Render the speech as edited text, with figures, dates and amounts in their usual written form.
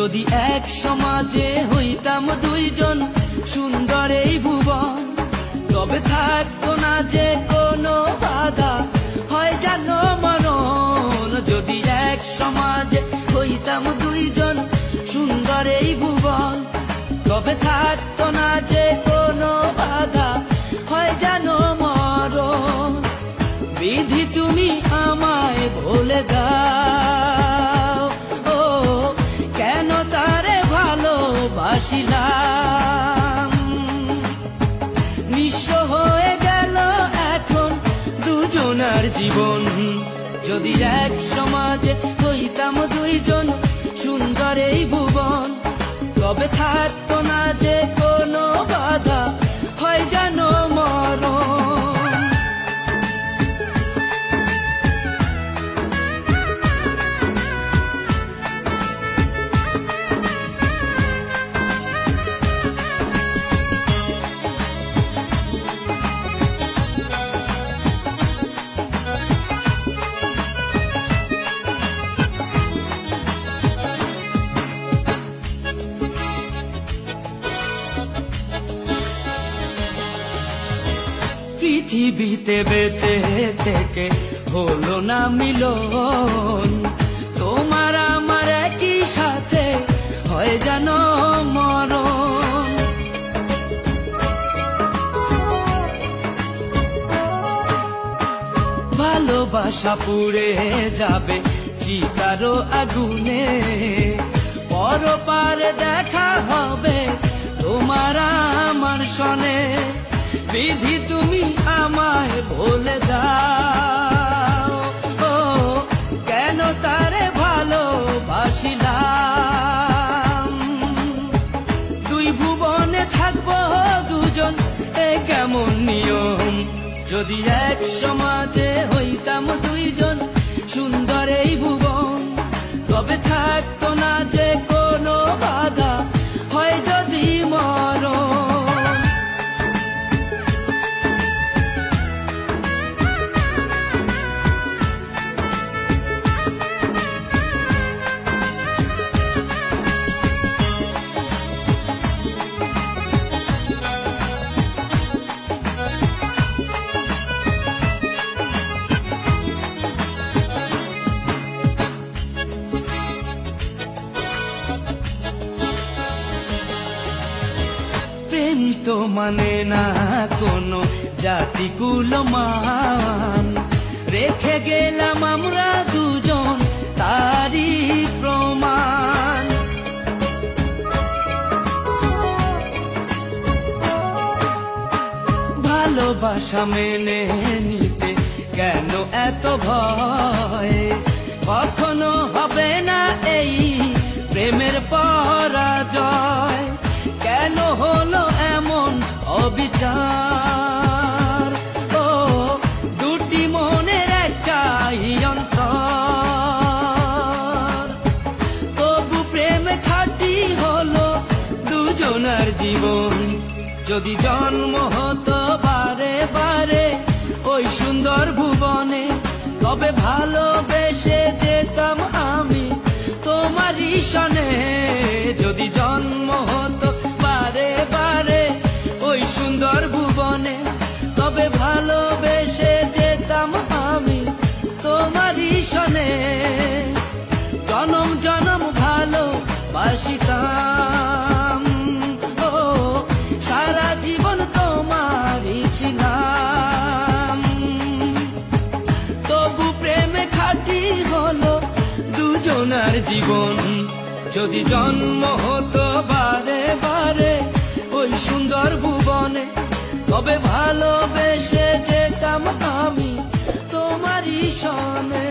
যদি এক সমাজে হইতাম দুইজন সুন্দর এই ভুবন, তবে থাকতো না যে কোনো বাধা, হয় জানো মরণ। যদি এক সমাজে হইতাম দুইজন সুন্দর এই ভুবন, তবে থাকতো না যে কোনো বাধা, হয় জানো মরণ। বিধি তুমি আমায় বলে দাও, ও কেন তারে ভালোবাসিলাম। নিঃস্ব হয়ে গেল এখন দুজনার জীবন। যদি এক সমাজে হইতাম দুইজন সুন্দর এই ভুবন, তবে থাকতো না যে কোনো বাধা, হয় জানো মরণ। পৃথিবীতে বেঁচে থেকে হলো না মিলন, তোমার আমার একই সাথে হয় জানো মরণ। ভালোবাসা পুড়ে যাবে চিতারো আগুনে, পরপারে দেখা হবে তোমার আমার সনে। বিধি তুমি আমায় বলে দাও, ও কেন তারে ভালোবাসিলাম। দুই ভুবনে থাকবো দুজন, এ কেমন নিয়ম। যদি এক সমাজে হইতাম দুইজন সুন্দর এই ভুবন, তবে থাকতো না যে কোনো বাধা, হয় যদি মরণ। প্রেম তো মানে না কোনো জাতি কুলমান, রেখে গেলাম আমরা দুজন তারই প্রমাণ। ভালোবাসা মেনে নিতে কেন এত ভয়, কখনো হবে না এই প্রেমের পরাজয়। কেন হলো এমন অবিচার, ও দুটি মনের একটাই অন্তর। তবু প্রেম খাঁটি হলো দুজনার জীবন। যদি জন্ম হতো বারে বারে ওই সুন্দর ভুবনে, তবে ভালোবেসে যেতাম আমি তোমারই সনে। যদি জন্ম হতো বারে বারে ওই সুন্দর ভুবনে, তবে ভালোবেসে যেতাম আমি তোমারই সনে। জনম জনম ভালোবাসিতাম, ও সারা জীবন তোমারই ছিলাম। তবু প্রেমে খাঁটি হলো দুজনার জীবন। যদি জন্ম হতো বারে বারে ওই সুন্দর ভুবনে, তবে ভালোবেসে যেতাম আমি তোমারই সনে।